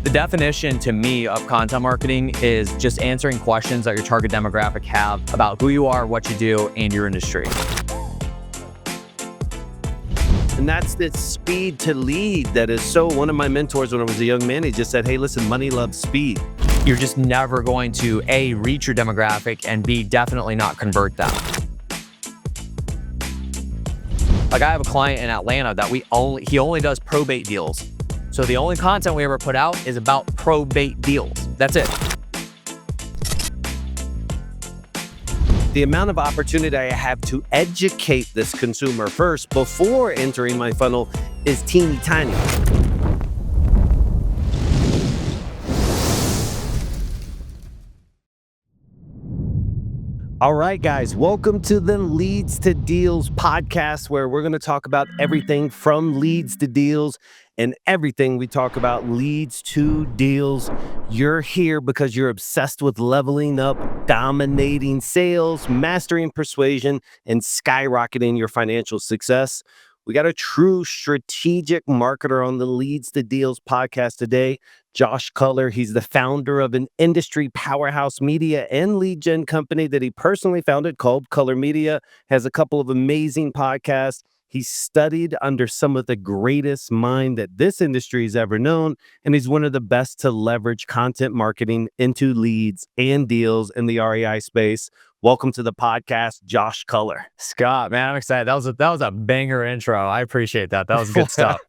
The definition to me of content marketing is just answering questions that your target demographic have about who you are, what you do, and your industry. And that's the speed to lead that is so, one of my mentors when I was a young man, he just said, hey, listen, money loves speed. You're just never going to A, reach your demographic, and B, definitely not convert them. Like I have a client in Atlanta that he only does probate deals. So the only content we ever put out is about probate deals. That's it. The amount of opportunity I have to educate this consumer first before entering my funnel is teeny tiny. All right, guys, welcome to the Leads to Deals podcast, where we're going to talk about everything from leads to deals and everything we talk about leads to deals. You're here because you're obsessed with leveling up, dominating sales, mastering persuasion, and skyrocketing your financial success. We got a true strategic marketer on the Leads to Deals podcast today, Josh Culler. He's the founder of an industry powerhouse media and lead gen company that he personally founded called Culler Media, has a couple of amazing podcasts. He's studied under some of the greatest mind that this industry has ever known, and he's one of the best to leverage content marketing into leads and deals in the REI space. Welcome to the podcast, Josh Culler. Scott, man, I'm excited. That was a banger intro. I appreciate that. That was good stuff.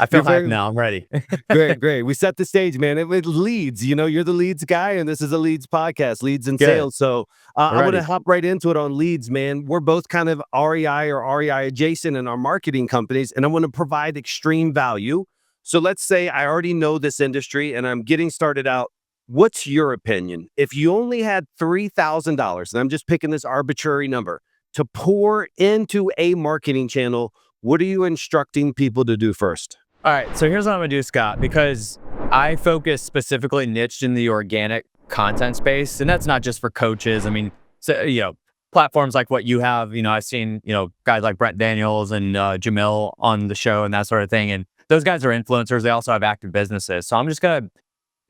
I feel hyped now. I'm ready. Great. We set the stage, man. It leads. You know, you're the leads guy, and this is a leads podcast, leads and sales. So I want to hop right into it on leads, man. We're both kind of REI or REI adjacent in our marketing companies, and I want to provide extreme value. So let's say I already know this industry, and I'm getting started out. What's your opinion? If you only had $3,000, and I'm just picking this arbitrary number, to pour into a marketing channel, what are you instructing people to do first? All right, so here's what I'm gonna do, Scott, because I focus specifically niched in the organic content space, and that's not just for coaches. I mean, so, platforms like what you have, I've seen, guys like Brent Daniels and Jamil on the show and that sort of thing. And those guys are influencers. They also have active businesses. So I'm just gonna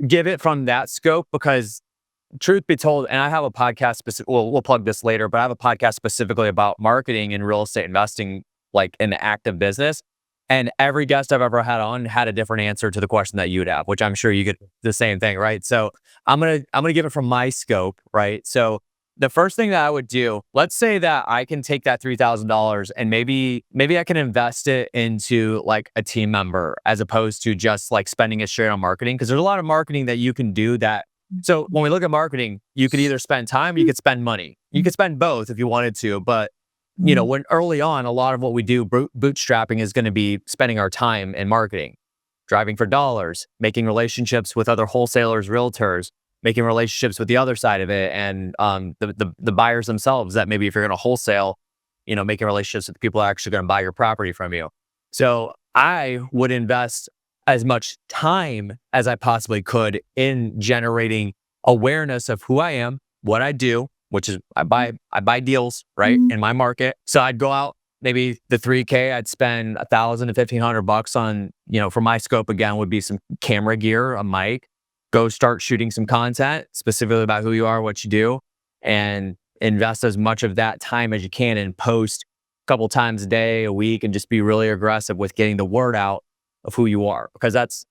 give it from that scope because truth be told, and I have a podcast, we'll plug this later, but I have a podcast specifically about marketing and real estate investing, like in the active business. And every guest I've ever had on had a different answer to the question that you'd have, which I'm sure you get the same thing, right? So I'm gonna give it from my scope, right? So the first thing that I would do, let's say that I can take that $3,000 and maybe I can invest it into like a team member as opposed to just like spending it straight on marketing. Because there's a lot of marketing that you can do that. So when we look at marketing, you could either spend time, you could spend money. You could spend both if you wanted to, but when early on, a lot of what we do, bootstrapping is going to be spending our time in marketing, driving for dollars, making relationships with other wholesalers, realtors, making relationships with the other side of it, and the buyers themselves. That maybe if you're going to wholesale, making relationships with the people who are actually going to buy your property from you. So I would invest as much time as I possibly could in generating awareness of who I am, what I do, which is I buy deals, right, in my market. So I'd go out, maybe the 3K, I'd spend $1,000 to $1,500 on, for my scope again, would be some camera gear, a mic, go start shooting some content specifically about who you are, what you do, and invest as much of that time as you can and post a couple times a day, a week, and just be really aggressive with getting the word out of who you are. Because that's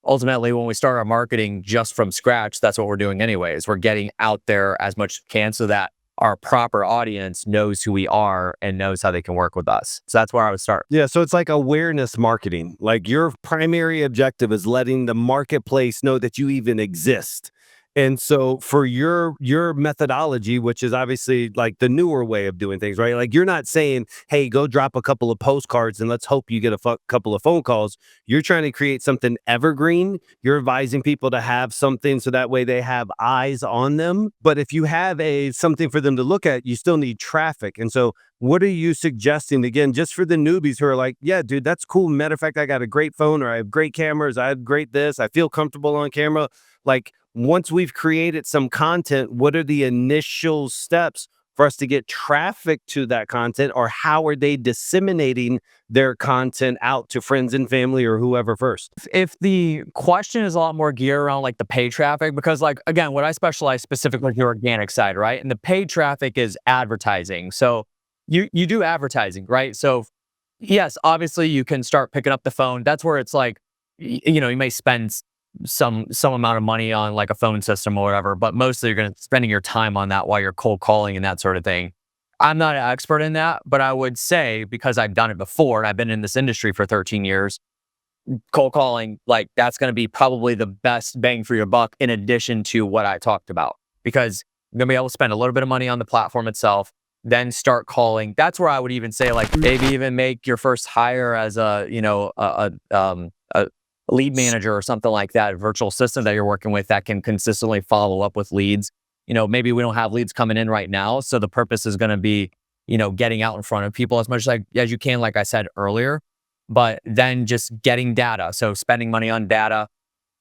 ultimately, when we start our marketing just from scratch, that's what we're doing anyways. We're getting out there as much as we can so that our proper audience knows who we are and knows how they can work with us. So that's where I would start. Yeah, so it's like awareness marketing. Like your primary objective is letting the marketplace know that you even exist. And so for your methodology, which is obviously like the newer way of doing things, right? Like you're not saying, hey, go drop a couple of postcards and let's hope you get a couple of phone calls. You're trying to create something evergreen. You're advising people to have something so that way they have eyes on them. But if you have something for them to look at, you still need traffic. And so what are you suggesting, again, just for the newbies who are like, yeah, dude, that's cool. Matter of fact, I got a great phone, or I have great cameras. I have great this. I feel comfortable on camera. Like once we've created some content, what are the initial steps for us to get traffic to that content, or how are they disseminating their content out to friends and family or whoever first? If the question is a lot more geared around like the paid traffic, because like again, what I specialize specifically in the organic side, right? And the paid traffic is advertising. So you do advertising, right? So yes, obviously you can start picking up the phone. That's where it's like, you may spend some amount of money on like a phone system or whatever, but mostly you're going to spending your time on that while you're cold calling and that sort of thing. I'm not an expert in that, but I would say because I've done it before and I've been in this industry for 13 years, cold calling, like that's going to be probably the best bang for your buck in addition to what I talked about, because you're going to be able to spend a little bit of money on the platform itself, then start calling. That's where I would even say like maybe even make your first hire as a lead manager or something like that, a virtual assistant that you're working with that can consistently follow up with leads. Maybe we don't have leads coming in right now. So the purpose is going to be, getting out in front of people as much as you can, like I said earlier, but then just getting data. So spending money on data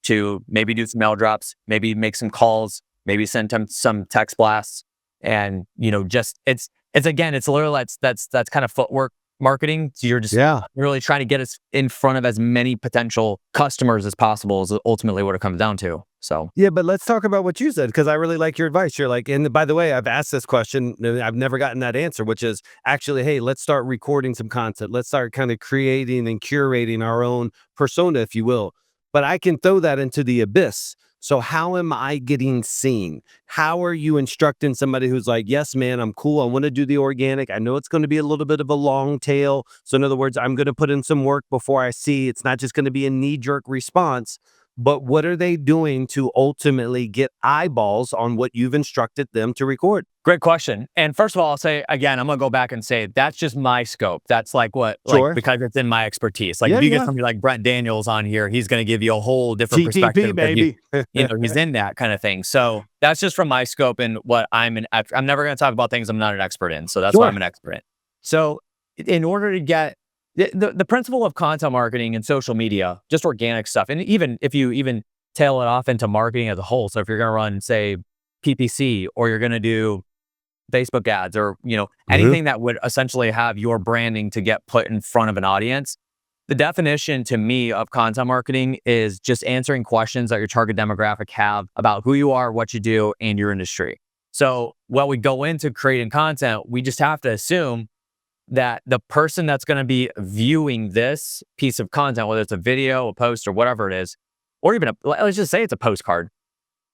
to maybe do some mail drops, maybe make some calls, maybe send them some text blasts. And, just it's again, it's literally that's kind of footwork marketing. So you're just really trying to get us in front of as many potential customers as possible is ultimately what it comes down to. So Yeah, but let's talk about what you said, because I really like your advice. You're like, and by the way, I've asked this question, and I've never gotten that answer, which is actually, hey, let's start recording some content. Let's start kind of creating and curating our own persona, if you will. But I can throw that into the abyss. So how am I getting seen? How are you instructing somebody who's like, yes, man, I'm cool. I want to do the organic. I know it's going to be a little bit of a long tail. So in other words, I'm going to put in some work before I see. It's not just going to be a knee-jerk response. But what are they doing to ultimately get eyeballs on what you've instructed them to record? great question. And first of all, I'll say again, I'm gonna go back and say that's just my scope. That's like Sure. because it's in my expertise. Like Yeah, if you get yeah. somebody like Brent Daniels on here, he's gonna give you a whole different GTP, perspective because baby. he's in that kind of thing. So that's just from my scope and what I'm never gonna talk about things I'm not an expert in. So that's why Sure. I'm an expert in. So in order to get the principle of content marketing and social media, just organic stuff, and even if you even tail it off into marketing as a whole. So if you're gonna run, say, PPC, or you're gonna do Facebook ads, or anything that would essentially have your branding to get put in front of an audience. The definition to me of content marketing is just answering questions that your target demographic have about who you are, what you do, and your industry. So while we go into creating content, we just have to assume that the person that's going to be viewing this piece of content, whether it's a video, a post, or whatever it is, or even let's just say it's a postcard,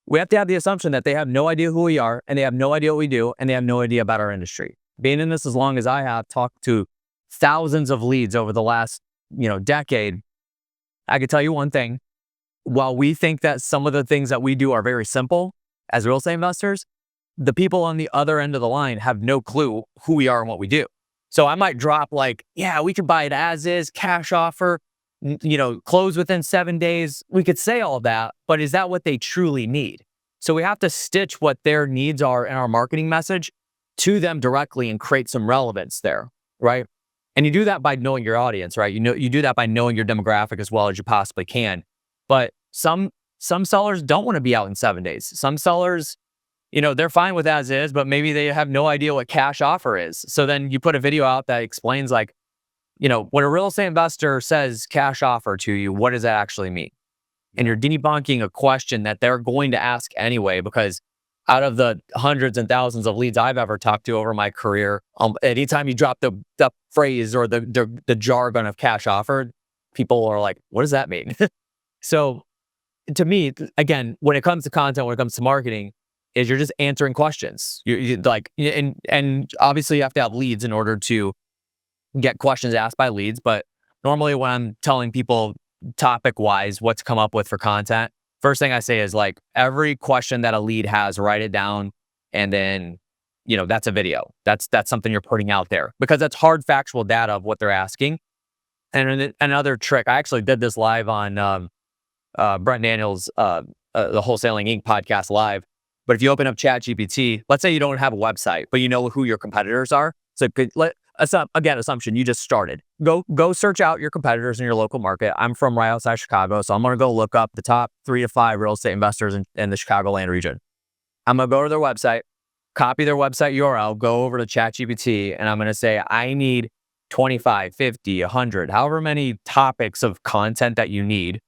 we have to have the assumption that they have no idea who we are, and they have no idea what we do, and they have no idea about our industry. Being in this as long as I have, talked to thousands of leads over the last, decade, I can tell you one thing. While we think that some of the things that we do are very simple as real estate investors, the people on the other end of the line have no clue who we are and what we do. So I might drop like, yeah, we can buy it as is, cash offer, close within 7 days. We could say all that, but is that what they truly need? So we have to stitch what their needs are in our marketing message to them directly and create some relevance there, right? And you do that by knowing your audience, right? You do that by knowing your demographic as well as you possibly can. But some sellers don't want to be out in 7 days. Some sellers, they're fine with as is, but maybe they have no idea what cash offer is. So then you put a video out that explains like, when a real estate investor says cash offer to you, what does that actually mean? And you're debunking a question that they're going to ask anyway, because out of the hundreds and thousands of leads I've ever talked to over my career, anytime you drop the phrase or the jargon of cash offer, people are like, what does that mean? So to me, again, when it comes to content, when it comes to marketing, is you're just answering questions. You like, and obviously you have to have leads in order to get questions asked by leads. But normally when I'm telling people topic wise what to come up with for content, first thing I say is like every question that a lead has, write it down. And then, that's a video. That's something you're putting out there because that's hard factual data of what they're asking. And another trick, I actually did this live on Brent Daniels, the Wholesaling Inc. podcast live. But if you open up ChatGPT, let's say you don't have a website, but you know who your competitors are. So assumption, you just started. Go search out your competitors in your local market. I'm from right outside Chicago, so I'm going to go look up the top 3 to 5 real estate investors in the Chicagoland region. I'm going to go to their website, copy their website URL, go over to ChatGPT, and I'm going to say, I need 25, 50, 100, however many topics of content that you need.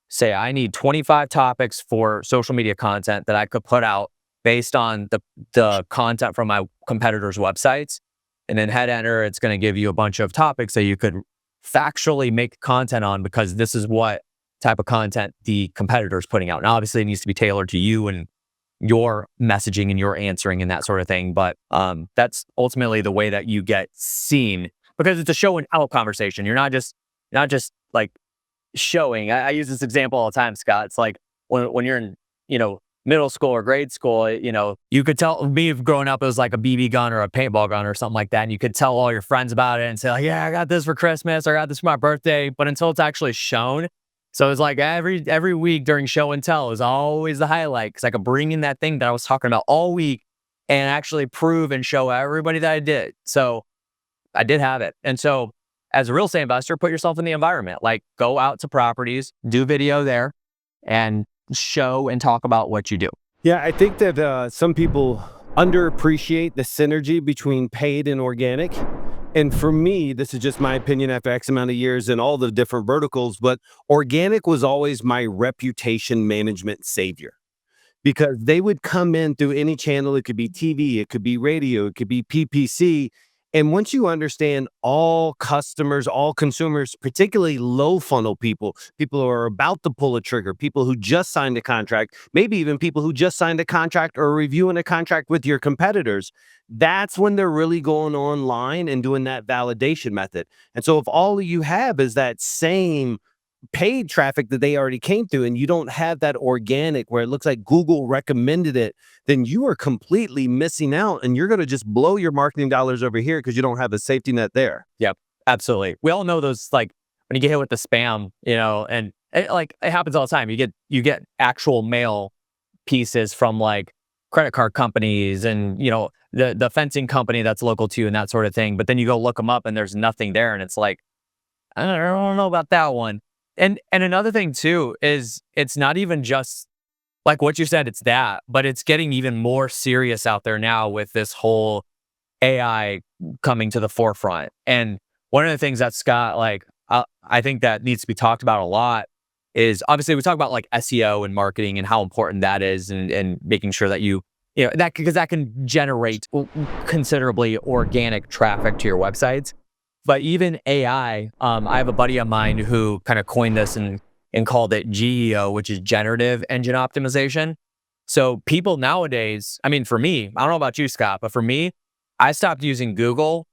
Say, I need 25 topics for social media content that I could put out based on the content from my competitors' websites. And then hit enter, it's going to give you a bunch of topics that you could factually make content on, because this is what type of content the competitor is putting out. Now, obviously, it needs to be tailored to you and your messaging and your answering and that sort of thing. But that's ultimately the way that you get seen, because it's a show and tell conversation. You're not just like showing. I use this example all the time, Scott. It's like when you're in, middle school or grade school, you could tell me growing up, it was like a BB gun or a paintball gun or something like that. And you could tell all your friends about it and say, like, yeah, I got this for Christmas, or I got this for my birthday. But until it's actually shown. So it's like every week during show and tell is always the highlight, because I could bring in that thing that I was talking about all week and actually prove and show everybody that I did. So I did have it. And so as a real estate investor, put yourself in the environment, like go out to properties, do video there, and show and talk about what you do. Yeah, I think that some people underappreciate the synergy between paid and organic. And for me, this is just my opinion after X amount of years in all the different verticals, but organic was always my reputation management savior, because they would come in through any channel. It could be TV, it could be radio, it could be PPC. And once you understand all customers, all consumers, particularly low funnel people, people who are about to pull a trigger, people who just signed a contract, maybe even people who just signed a contract or are reviewing a contract with your competitors, that's when they're really going online and doing that validation method. And so if all you have is that same paid traffic that they already came through, and you don't have that organic where it looks like Google recommended it, then you are completely missing out, and you're going to just blow your marketing dollars over here because you don't have a safety net there. Yep, absolutely. We all know those, like when you get hit with the spam, and it happens all the time. You get actual mail pieces from like credit card companies and the fencing company that's local to you and that sort of thing. But then you go look them up and there's nothing there, and it's like, I don't know about that one. And another thing too is it's not even just like what you said, it's that, but it's getting even more serious out there now with this whole AI coming to the forefront. And one of the things that Scott, I think that needs to be talked about a lot is, obviously we talk about like SEO and marketing and how important that is, and making sure that that, because that can generate considerably organic traffic to your websites. But even AI, I have a buddy of mine who kind of coined this and called it GEO, which is generative engine optimization. So people nowadays, I mean, for me, I don't know about you, Scott, but for me, I stopped using Google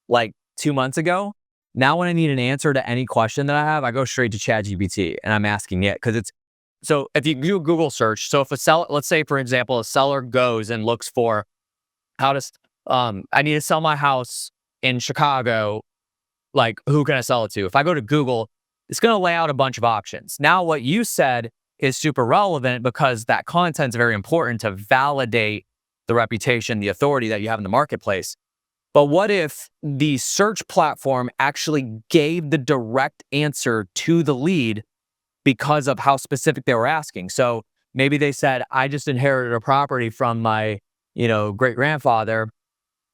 like 2 months ago. Now, when I need an answer to any question that I have, I go straight to ChatGPT and I'm asking it, because so if you do a Google search, so if a seller, let's say, for example, a seller goes and looks for how to, I need to sell my house in Chicago, like, who can I sell it to? If I go to Google, it's going to lay out a bunch of options. Now, what you said is super relevant, because that content is very important to validate the reputation, the authority that you have in the marketplace. But what if the search platform actually gave the direct answer to the lead because of how specific they were asking? So maybe they said, I just inherited a property from my, great grandfather.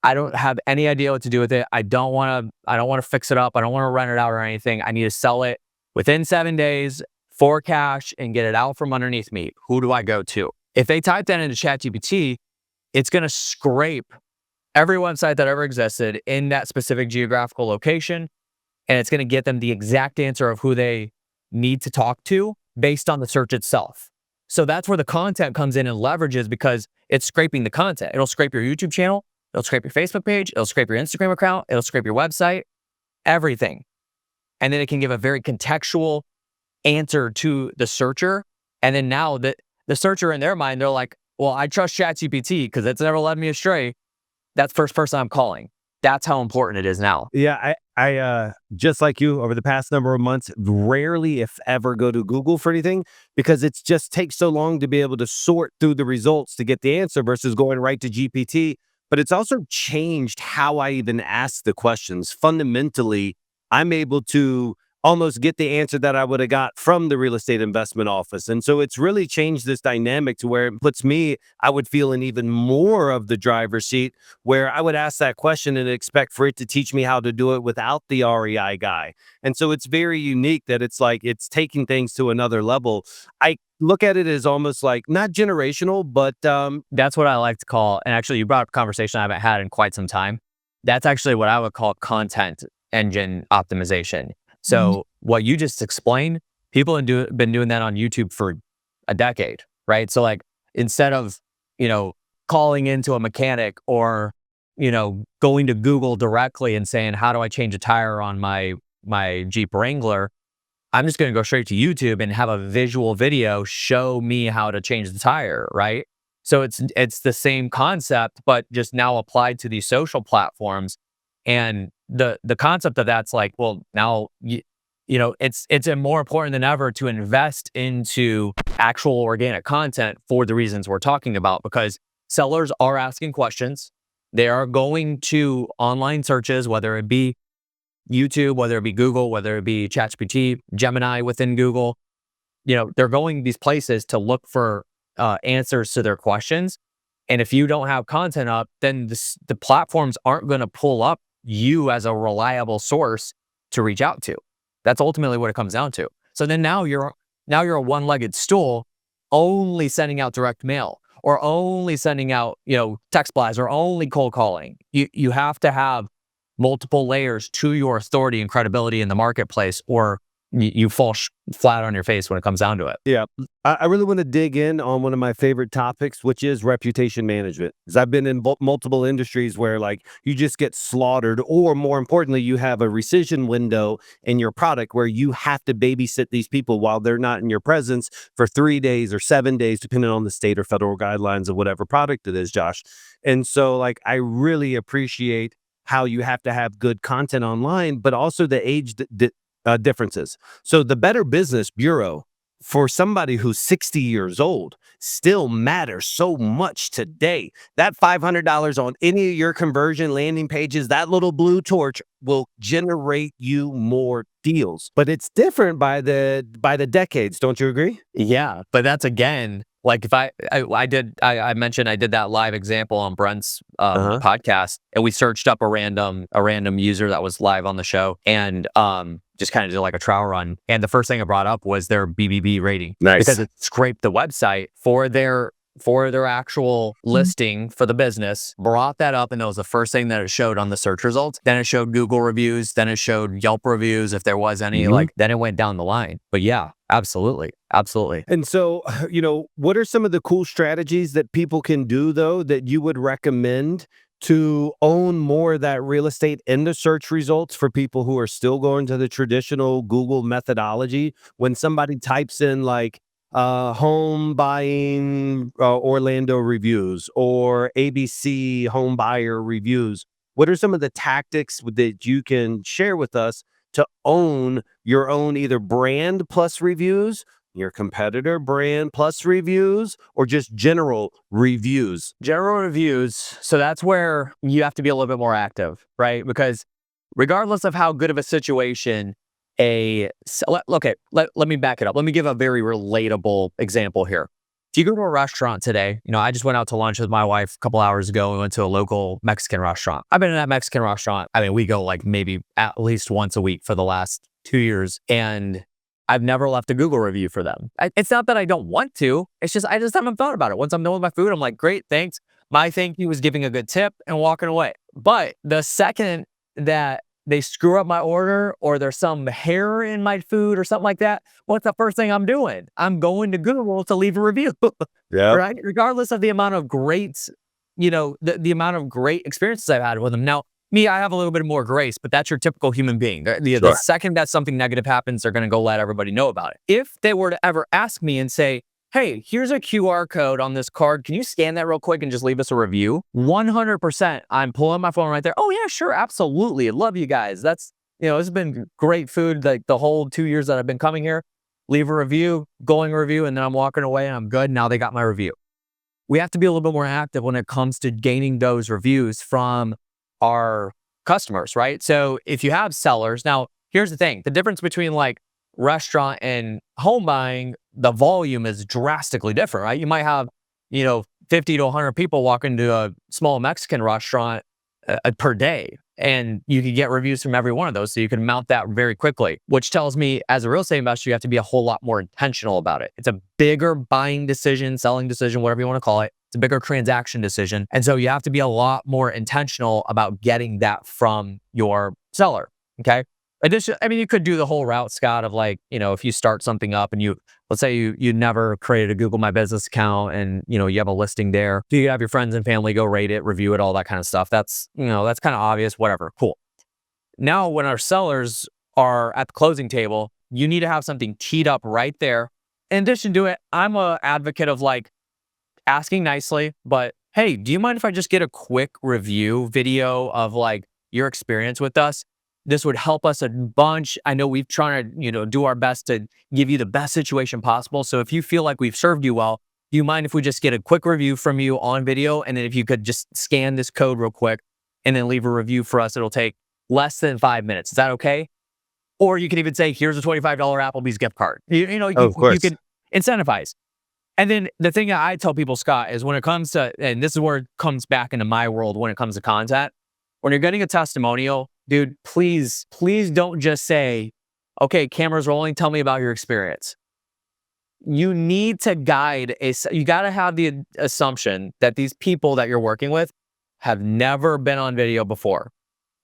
I don't have any idea what to do with it. I don't want to fix it up. I don't want to rent it out or anything. I need to sell it within 7 days for cash and get it out from underneath me. Who do I go to? If they type that into ChatGPT, it's going to scrape every website that ever existed in that specific geographical location, and it's going to get them the exact answer of who they need to talk to based on the search itself. So that's where the content comes in and leverages, because it's scraping the content. It'll scrape your YouTube channel. It'll scrape your Facebook page. It'll scrape your Instagram account. It'll scrape your website, everything. And then it can give a very contextual answer to the searcher. And then now the searcher, in their mind, they're like, well, I trust ChatGPT because it's never led me astray. That's the first person I'm calling. That's how important it is now. Yeah, I just like you, over the past number of months, rarely, if ever, go to Google for anything, because it just takes so long to be able to sort through the results to get the answer versus going right to GPT. But it's also changed how I even ask the questions. Fundamentally, I'm able to almost get the answer that I would have got from the real estate investment office. And so it's really changed this dynamic to where it puts me, I would feel in even more of the driver's seat, where I would ask that question and expect for it to teach me how to do it without the REI guy. And so it's very unique that it's like it's taking things to another level. I look at it as almost like not generational, but That's what I like to call, and actually you brought up a conversation I haven't had in quite some time. That's actually what I would call content engine optimization. So what you just explained, people been doing that on YouTube for a decade, right? So like instead of, you know, calling into a mechanic or, you know, going to Google directly and saying, how do I change a tire on my Jeep Wrangler? I'm just going to go straight to YouTube and have a visual video show me how to change the tire, right? So it's the same concept, but just now applied to these social platforms. And the concept of that's like, well, now you know, it's more important than ever to invest into actual organic content for the reasons we're talking about, because sellers are asking questions. They are going to online searches, whether it be YouTube, whether it be Google, whether it be ChatGPT, Gemini within Google. You know, they're going these places to look for answers to their questions. And if you don't have content up, then the platforms aren't going to pull up you as a reliable source to reach out to. That's ultimately what it comes down to. So then now you're a one-legged stool, only sending out direct mail or only sending out, you know, text blasts or only cold calling. You have to have multiple layers to your authority and credibility in the marketplace, or you fall flat on your face when it comes down to it. Yeah. I really want to dig in on one of my favorite topics, which is reputation management. Because I've been in multiple industries where like you just get slaughtered, or more importantly, you have a rescission window in your product where you have to babysit these people while they're not in your presence for 3 days or 7 days, depending on the state or federal guidelines of whatever product it is, Josh. And so like I really appreciate how you have to have good content online, but also the age differences. So the Better Business Bureau for somebody who's 60 years old still matters so much today. That $500 on any of your conversion landing pages, that little blue torch will generate you more deals. But it's different by the decades, don't you agree? Yeah, but that's again, like if I mentioned I did that live example on Brent's Uh-huh. podcast, and we searched up a random user that was live on the show, and just kind of did like a trial run. And the first thing I brought up was their BBB rating, Nice. because it scraped the website for their actual listing for the business, brought that up, and that was the first thing that it showed on the search results. Then it showed Google reviews, then it showed Yelp reviews, if there was any, like, then it went down the line. But yeah, absolutely. Absolutely. And so, you know, what are some of the cool strategies that people can do, though, that you would recommend to own more of that real estate in the search results for people who are still going to the traditional Google methodology? When somebody types in like home buying Orlando reviews or ABC home buyer reviews, what are some of the tactics that you can share with us to own your own either brand plus reviews, your competitor brand plus reviews, or just general reviews? General reviews. So that's where you have to be a little bit more active, right? Because regardless of how good of a situation let me back it up. Let me give a very relatable example here. If you go to a restaurant today, you know, I just went out to lunch with my wife a couple hours ago. We went to a local Mexican restaurant. I've been in that Mexican restaurant. I mean, we go like maybe at least once a week for the last 2 years. And I've never left a Google review for them. It's not that I don't want to. It's just, I just haven't thought about it. Once I'm done with my food, I'm like, great, thanks. My thank you was giving a good tip and walking away. But the second that they screw up my order or there's some hair in my food or something like that, what's the first thing I'm doing? I'm going to Google to leave a review, Yeah. right? Regardless of the amount of great, you know, the amount of great experiences I've had with them. Now, me, I have a little bit more grace, but that's your typical human being. The second that something negative happens, they're going to go let everybody know about it. If they were to ever ask me and say, hey, here's a QR code on this card, can you scan that real quick and just leave us a review? 100%, I'm pulling my phone right there. Oh yeah, sure, absolutely. I love you guys. That's, you know, this has been great food like the whole 2 years that I've been coming here. Leave a review, going review, and then I'm walking away and I'm good. Now they got my review. We have to be a little bit more active when it comes to gaining those reviews from our customers, right? So if you have sellers, now here's the thing. The difference between like restaurant and home buying, the volume is drastically different, right? You might have, 50 to 100 people walk into a small Mexican restaurant per day, and you could get reviews from every one of those. So you can mount that very quickly, which tells me as a real estate investor, you have to be a whole lot more intentional about it. It's a bigger buying decision, selling decision, whatever you want to call it. It's a bigger transaction decision. And so you have to be a lot more intentional about getting that from your seller. Okay. You could do the whole route, Scott, of like, if you start something up and let's say you never created a Google My Business account and, you have a listing there. Do you have your friends and family go rate it, review it, all that kind of stuff? That's kind of obvious, whatever. Cool. Now, when our sellers are at the closing table, you need to have something teed up right there. In addition to it, I'm a advocate of like asking nicely, but hey, do you mind if I just get a quick review video of like your experience with us? This would help us a bunch. I know we've tried to, do our best to give you the best situation possible. So if you feel like we've served you well, do you mind if we just get a quick review from you on video? And then if you could just scan this code real quick and then leave a review for us, it'll take less than 5 minutes. Is that okay? Or you can even say, here's a $25 Applebee's gift card. Oh, of You course. can incentivize. And then the thing that I tell people, Scott, is when it comes to, and this is where it comes back into my world when it comes to content, when you're getting a testimonial, dude, please don't just say, okay, cameras rolling, tell me about your experience. You need to you got to have the assumption that these people that you're working with have never been on video before.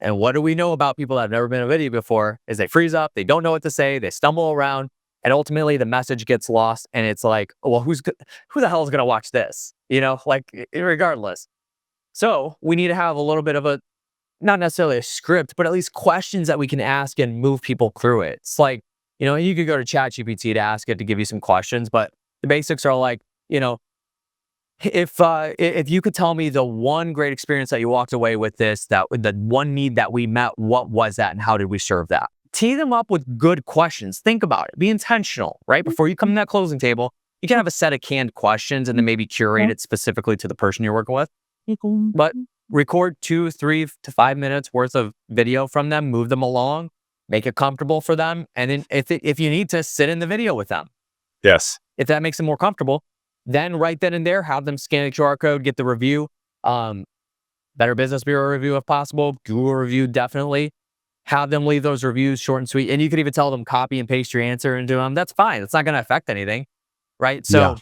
And what do we know about people that have never been on video before is they freeze up, they don't know what to say, they stumble around, and ultimately the message gets lost. And it's like, well, who the hell is going to watch this? Regardless. So we need to have a little bit of not necessarily a script, but at least questions that we can ask and move people through it. It's like, you could go to ChatGPT to ask it to give you some questions, but the basics are like, if you could tell me the one great experience that you walked away with that the one need that we met, what was that and how did we serve that? Tee them up with good questions. Think about it. Be intentional, right? Before you come to that closing table, you can have a set of canned questions and then maybe curate it specifically to the person you're working with. But record 2, 3 to 5 minutes worth of video from them, move them along, make it comfortable for them. And then if you need to, sit in the video with them. Yes. If that makes them more comfortable, then right then and there, have them scan the QR code, get the review. Better Business Bureau review if possible, Google review definitely. Have them leave those reviews short and sweet. And you could even tell them copy and paste your answer into them. That's fine. It's not going to affect anything, right? So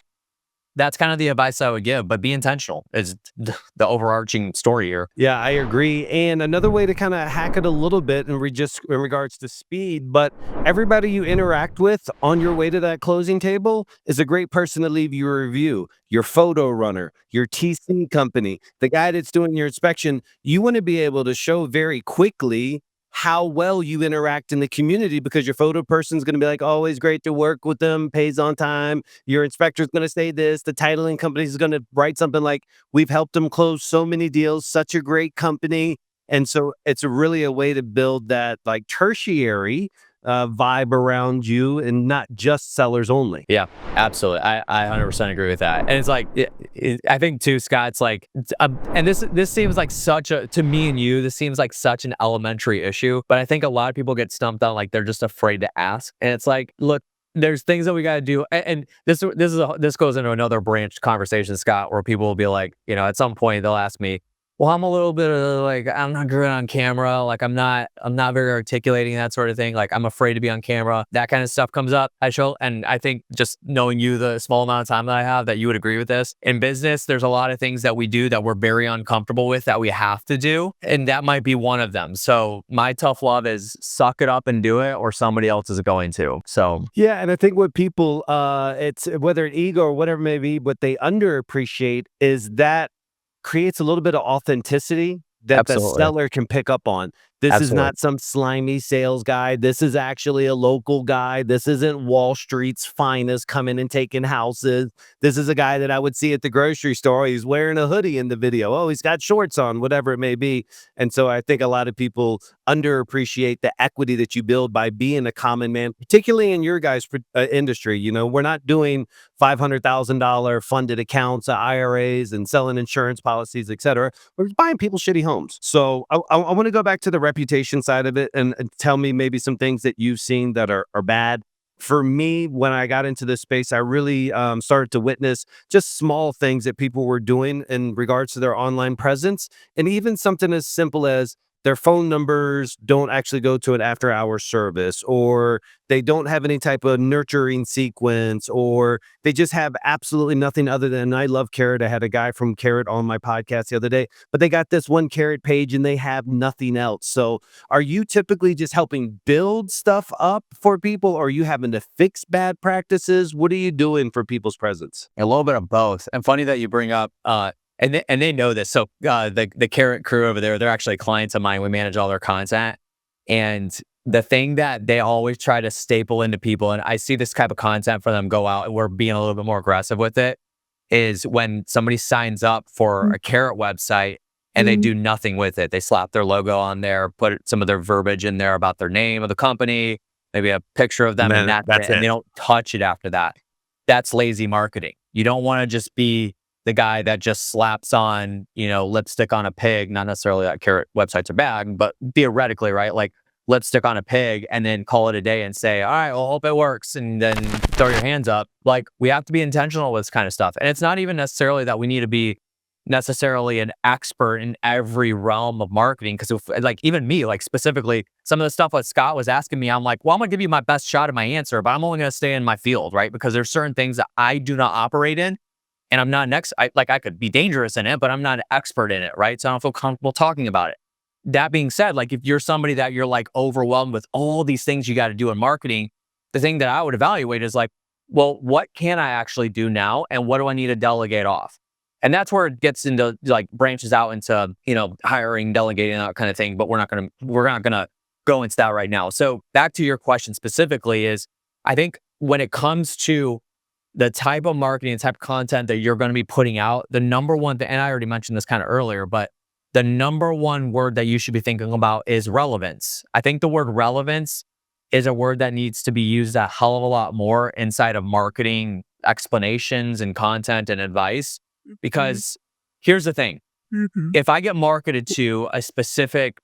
that's kind of the advice I would give, but be intentional is the overarching story here. Yeah, I agree. And another way to kind of hack it a little bit in regards to speed, but everybody you interact with on your way to that closing table is a great person to leave you a review. Your photo runner, your TC company, the guy that's doing your inspection, you want to be able to show very quickly how well you interact in the community, because your photo person's going to be like, always great to work with them, pays on time. Your inspector's going to say this. The titling company is going to write something like, we've helped them close so many deals, such a great company. And so it's really a way to build that like tertiary vibe around you and not just sellers only. Yeah, absolutely. I 100% agree with that. And it's like, I think too, Scott, it's like, and this seems like to me and you, this seems like such an elementary issue, but I think a lot of people get stumped on, like they're just afraid to ask. And it's like, look, there's things that we got to do. And this goes into another branch conversation, Scott, where people will be like, at some point they'll ask me, well, I'm a little bit of like, I'm not good on camera. Like I'm not very articulating, that sort of thing. Like I'm afraid to be on camera. That kind of stuff comes up. And I think just knowing you, the small amount of time that I have, that you would agree with this. In business, there's a lot of things that we do that we're very uncomfortable with that we have to do. And that might be one of them. So my tough love is suck it up and do it, or somebody else is going to. So yeah, and I think what people, it's whether it's ego or whatever it may be, what they underappreciate is that creates a little bit of authenticity that the seller can pick up on. This is not some slimy sales guy. This is actually a local guy. This isn't Wall Street's finest coming and taking houses. This is a guy that I would see at the grocery store. He's wearing a hoodie in the video. Oh, he's got shorts on, whatever it may be. And so I think a lot of people underappreciate the equity that you build by being a common man, particularly in your guys' industry. We're not doing $500,000 funded accounts, IRAs, and selling insurance policies, et cetera. We're buying people shitty homes. So I want to go back to the reputation side of it and tell me maybe some things that you've seen that are bad. For me, when I got into this space, I really started to witness just small things that people were doing in regards to their online presence. And even something as simple as their phone numbers don't actually go to an after hour service, or they don't have any type of nurturing sequence, or they just have absolutely nothing other than I love Carrot. I had a guy from Carrot on my podcast the other day, but they got this one Carrot page and they have nothing else. So are you typically just helping build stuff up for people, or are you having to fix bad practices? What are you doing for people's presence? A little bit of both. And funny that you bring up, and they know this. So the Carrot crew over there, they're actually clients of mine. We manage all their content, and the thing that they always try to staple into people, and I see this type of content for them go out, and we're being a little bit more aggressive with it, is when somebody signs up for a Carrot website and they do nothing with it. They slap their logo on there, put some of their verbiage in there about their name of the company, maybe a picture of them, and Man, that's it. And they don't touch it after that. That's lazy marketing. You don't want to just be the guy that just slaps on, lipstick on a pig. Not necessarily that Carrot websites are bad, but theoretically, right? Like lipstick on a pig and then call it a day and say, all right, well, hope it works. And then throw your hands up. Like we have to be intentional with this kind of stuff. And it's not even necessarily that we need to be necessarily an expert in every realm of marketing. Cause like even me, like specifically some of the stuff that Scott was asking me, I'm like, well, I'm gonna give you my best shot at my answer, but I'm only gonna stay in my field, right? Because there's certain things that I do not operate in and I'm not I could be dangerous in it, but I'm not an expert in it, right? So I don't feel comfortable talking about it. That being said, like if you're somebody that you're like overwhelmed with all these things you got to do in marketing, the thing that I would evaluate is like, well, what can I actually do now? And what do I need to delegate off? And that's where it gets into like branches out into, hiring, delegating, that kind of thing. But we're not gonna go into that right now. So back to your question specifically is I think when it comes to the type of marketing, type of content that you're going to be putting out, the number one thing, and I already mentioned this kind of earlier, but the number one word that you should be thinking about is relevance. I think the word relevance is a word that needs to be used a hell of a lot more inside of marketing explanations and content and advice. Because here's the thing. If I get marketed to a specific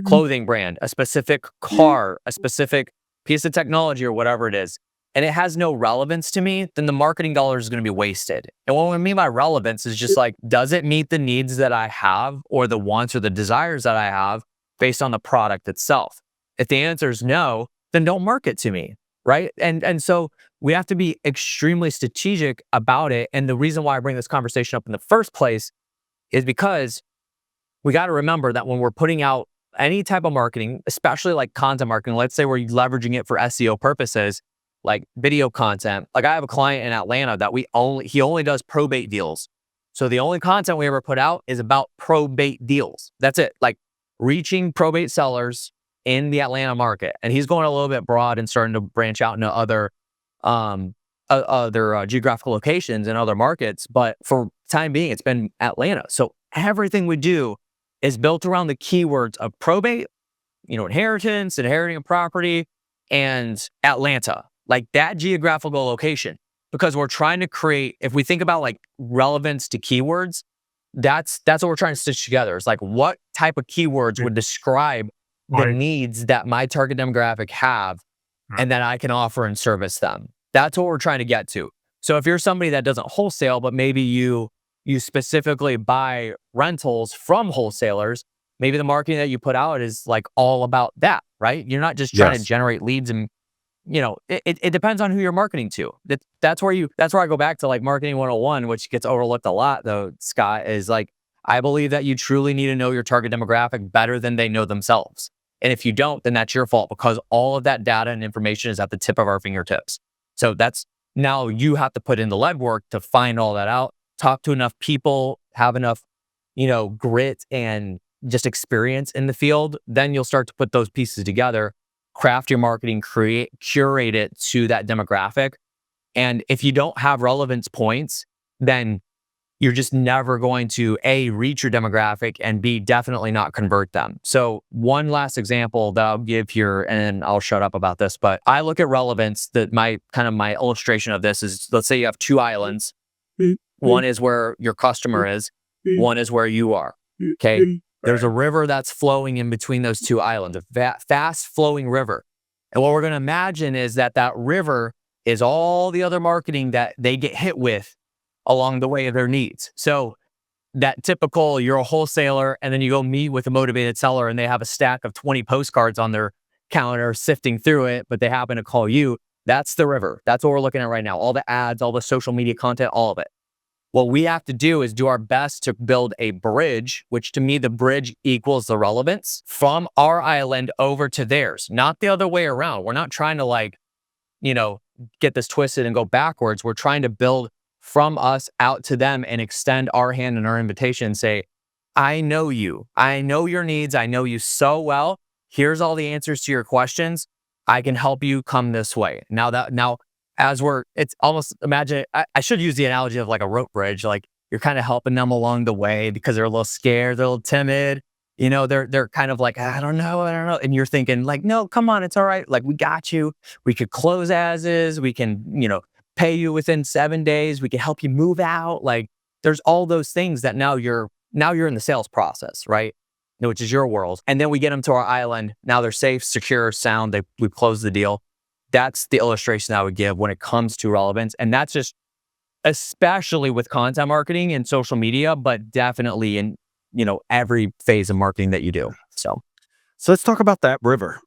clothing brand, a specific car, a specific piece of technology or whatever it is, and it has no relevance to me, then the marketing dollar is going to be wasted. And what I mean by relevance is just like, does it meet the needs that I have or the wants or the desires that I have based on the product itself? If the answer is no, then don't market to me, right? And so we have to be extremely strategic about it. And the reason why I bring this conversation up in the first place is because we got to remember that when we're putting out any type of marketing, especially like content marketing, let's say we're leveraging it for SEO purposes, like video content. Like I have a client in Atlanta that he only does probate deals. So the only content we ever put out is about probate deals. That's it. Like reaching probate sellers in the Atlanta market. And he's going a little bit broad and starting to branch out into other geographical locations and other markets. But for time being, it's been Atlanta. So everything we do is built around the keywords of probate, inheritance, inheriting a property, and Atlanta, like that geographical location. Because we're trying to create, if we think about like relevance to keywords, that's what we're trying to stitch together. It's like what type of keywords would describe the needs that my target demographic have and that I can offer and service them. That's what we're trying to get to. So if you're somebody that doesn't wholesale, but maybe you specifically buy rentals from wholesalers, maybe the marketing that you put out is like all about that, right? You're not just trying to generate leads and it depends on who you're marketing to. That's where I go back to like marketing 101, which gets overlooked a lot though, Scott, is like, I believe that you truly need to know your target demographic better than they know themselves. And if you don't, then that's your fault because all of that data and information is at the tip of our fingertips. So now you have to put in the legwork to find all that out, talk to enough people, have enough, grit and just experience in the field. Then you'll start to put those pieces together, craft your marketing, curate it to that demographic. And if you don't have relevance points, then you're just never going to A, reach your demographic, and B, definitely not convert them. So one last example that I'll give here, and I'll shut up about this, but I look at relevance that my illustration of this is, let's say you have two islands. One is where your customer is, one is where you are. Okay. There's a river that's flowing in between those two islands, a fast flowing river. And what we're going to imagine is that that river is all the other marketing that they get hit with along the way of their needs. So that typical, you're a wholesaler and then you go meet with a motivated seller and they have a stack of 20 postcards on their counter sifting through it, but they happen to call you. That's the river. That's what we're looking at right now. All the ads, all the social media content, all of it. What we have to do is do our best to build a bridge, which to me, the bridge equals the relevance from our island over to theirs, not the other way around. We're not trying to get this twisted and go backwards. We're trying to build from us out to them and extend our hand and our invitation and say, I know you. I know your needs. I know you so well. Here's all the answers to your questions. I can help you come this way. Now, it's almost, imagine, I should use the analogy of like a rope bridge. Like you're kind of helping them along the way because they're a little scared, they're a little timid. They're kind of like, I don't know. And you're thinking like, no, come on, it's all right. Like we got you. We could close as is. We can, pay you within 7 days. We can help you move out. Like there's all those things that now you're in the sales process, right? Which is your world. And then we get them to our island. Now they're safe, secure, sound. We close the deal. That's the illustration I would give when it comes to relevance. And that's just especially with content marketing and social media, but definitely in, every phase of marketing that you do. So let's talk about that river.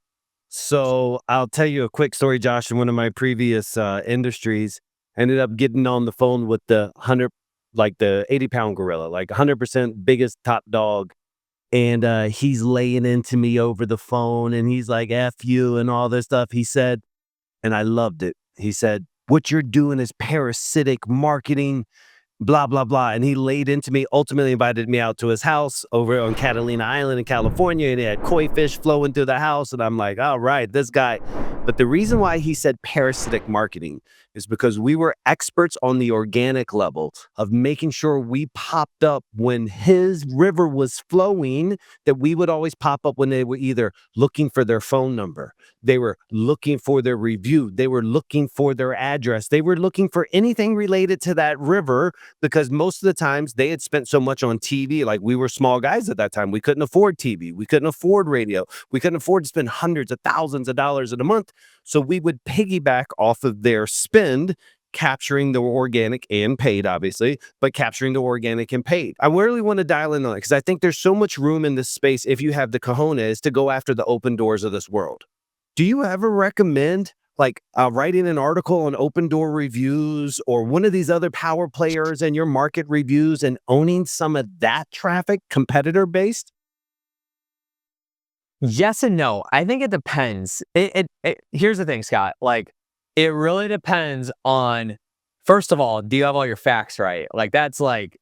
So I'll tell you a quick story, Josh. In one of my previous industries, I ended up getting on the phone with the 80-pound gorilla, like 100% biggest top dog. And he's laying into me over the phone and he's like, F you and all this stuff. He said, and I loved it. He said, what you're doing is parasitic marketing, blah, blah, blah. And he laid into me, ultimately invited me out to his house over on Catalina Island in California. And he had koi fish flowing through the house. And I'm like, all right, this guy. But the reason why he said parasitic marketing is because we were experts on the organic level of making sure we popped up when his river was flowing, that we would always pop up when they were either looking for their phone number, they were looking for their review, they were looking for their address, they were looking for anything related to that river, because most of the times they had spent so much on TV. Like we were small guys at that time. We couldn't afford TV. We couldn't afford radio. We couldn't afford to spend hundreds of thousands of dollars in a month. So we would piggyback off of their spend, capturing the organic and paid, obviously, but capturing the organic and paid. I really want to dial in on it because I think there's so much room in this space if you have the cojones to go after the open doors of this world. Do you ever recommend writing an article on open door reviews or one of these other power players in your market reviews and owning some of that traffic, competitor based? yes and no. I think it depends. Here's the thing, Scott. Like, it really depends on, first of all, do you have all your facts right? Like, that's like,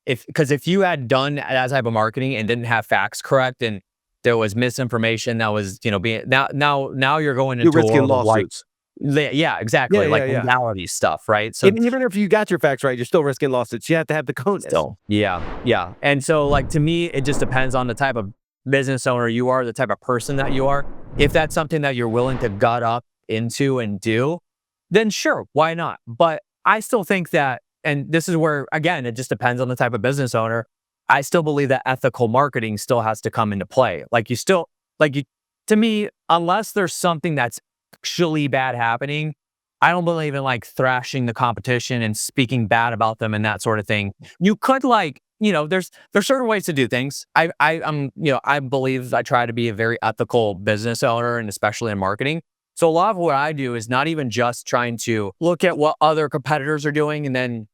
because if you had done that type of marketing and didn't have facts correct and there was misinformation that was, being now you're going into You're risking a world of lawsuits. yeah, exactly. Legality stuff, right? So And even if you got your facts right, you're still risking lawsuits. You have to have the cojones. still, yeah. And so, like, to me, it just depends on the type of business owner you are, the type of person that you are. If that's something that you're willing to gut up into and do, then sure, why not? But I still think that, and this is where, again, it just depends on the type of business owner. I still believe that ethical marketing still has to come into play. To me, unless there's something that's actually bad happening, I don't believe in like thrashing the competition and speaking bad about them and that sort of thing. You could there's certain ways to do things. I believe I try to be a very ethical business owner, and especially in marketing. So a lot of what I do is not even just trying to look at what other competitors are doing and then,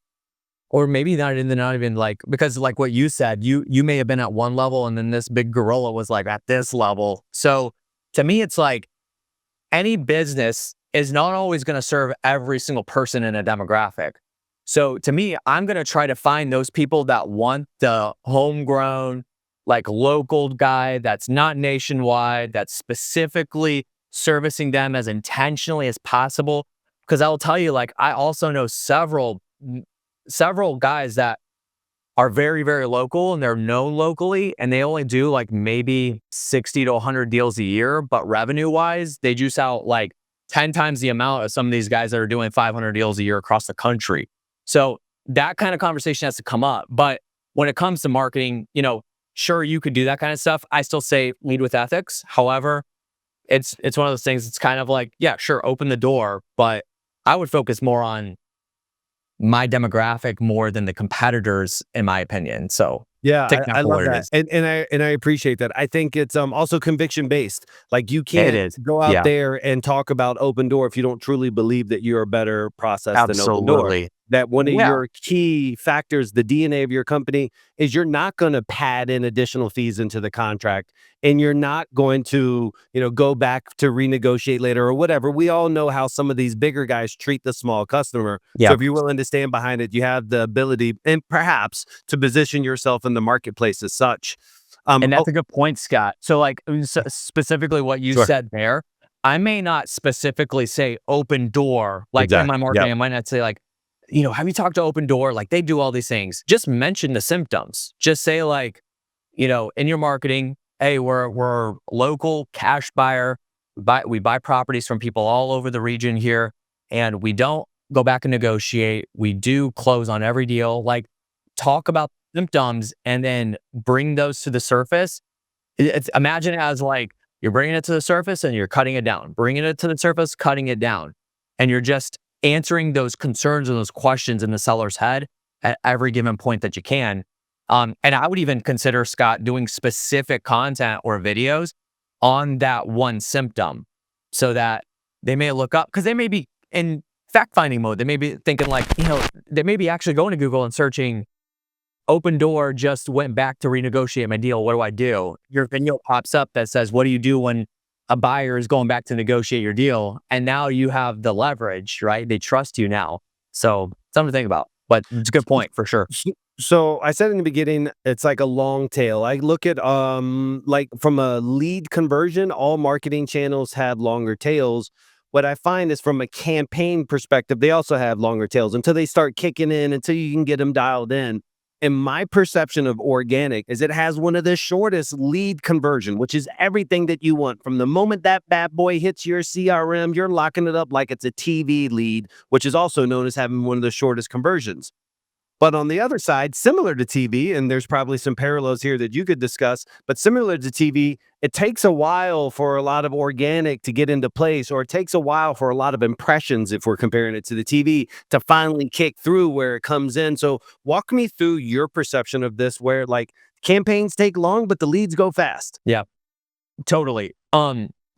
or maybe not even like, because like what you said, you may have been at one level and then this big gorilla was like at this level. So to me, it's like any business is not always going to serve every single person in a demographic. So to me, I'm going to try to find those people that want the homegrown, like local guy that's not nationwide, that's specifically servicing them as intentionally as possible. Because I will tell you, like, I also know several guys that are very, very local and they're known locally and they only do like maybe 60 to 100 deals a year, but revenue wise, they juice out like 10 times the amount of some of these guys that are doing 500 deals a year across the country. So that kind of conversation has to come up. But when it comes to marketing, sure, you could do that kind of stuff. I still say lead with ethics. However, it's one of those things. It's kind of like, yeah, sure, open the door, but I would focus more on my demographic more than the competitors, in my opinion. So Yeah, take I that for love what it that, is. and I appreciate that. I think it's also conviction based. Like you It can't is. go out Yeah, there and talk about open door if you don't truly believe that you're a better process than open door. absolutely. That one of Yeah. your key factors, the DNA of your company, is you're not going to pad in additional fees into the contract, and you're not going to, go back to renegotiate later or whatever. We all know how some of these bigger guys treat the small customer. So Yeah. if you're willing to stand behind it, you have the ability and perhaps to position yourself in the marketplace as such. And Oh, that's a good point, Scott. So, like, specifically what you sure. said there, I may not specifically say open door, like in Exactly. my marketing, Yep. I might not say, like, have you talked to open door? Like, they do all these things. Just mention the symptoms. Just say, like, in your marketing, hey, we're local cash buyer. We buy properties from people all over the region here, and we don't go back and negotiate. We do close on every deal. Like, talk about symptoms and then bring those to the surface. Imagine it as like you're bringing it to the surface and you're cutting it down, bringing it to the surface, cutting it down, and you're just answering those concerns and those questions in the seller's head at every given point that you can. And I would even consider, Scott, doing specific content or videos on that one symptom so that they may look up because they may be in fact finding mode. They may be thinking, like, they may be actually going to Google and searching open door, just went back to renegotiate my deal. What do I do? Your video pops up that says, what do you do when a buyer is going back to negotiate your deal? And now you have the leverage, right? They trust you now. So something to think about, but it's a good point for sure. So I said in the beginning, it's like a long tail. I look at like from a lead conversion, all marketing channels have longer tails. What I find is from a campaign perspective, they also have longer tails until they start kicking in, until you can get them dialed in. And my perception of organic is it has one of the shortest lead conversion, which is everything that you want. From the moment that bad boy hits your CRM, you're locking it up like it's a TV lead, which is also known as having one of the shortest conversions. But on the other side, similar to TV, and there's probably some parallels here that you could discuss, but similar to TV, it takes a while for a lot of organic to get into place, or it takes a while for a lot of impressions, if we're comparing it to the TV, to finally kick through where it comes in. So walk me through your perception of this, where like campaigns take long, but the leads go fast. Yeah, totally.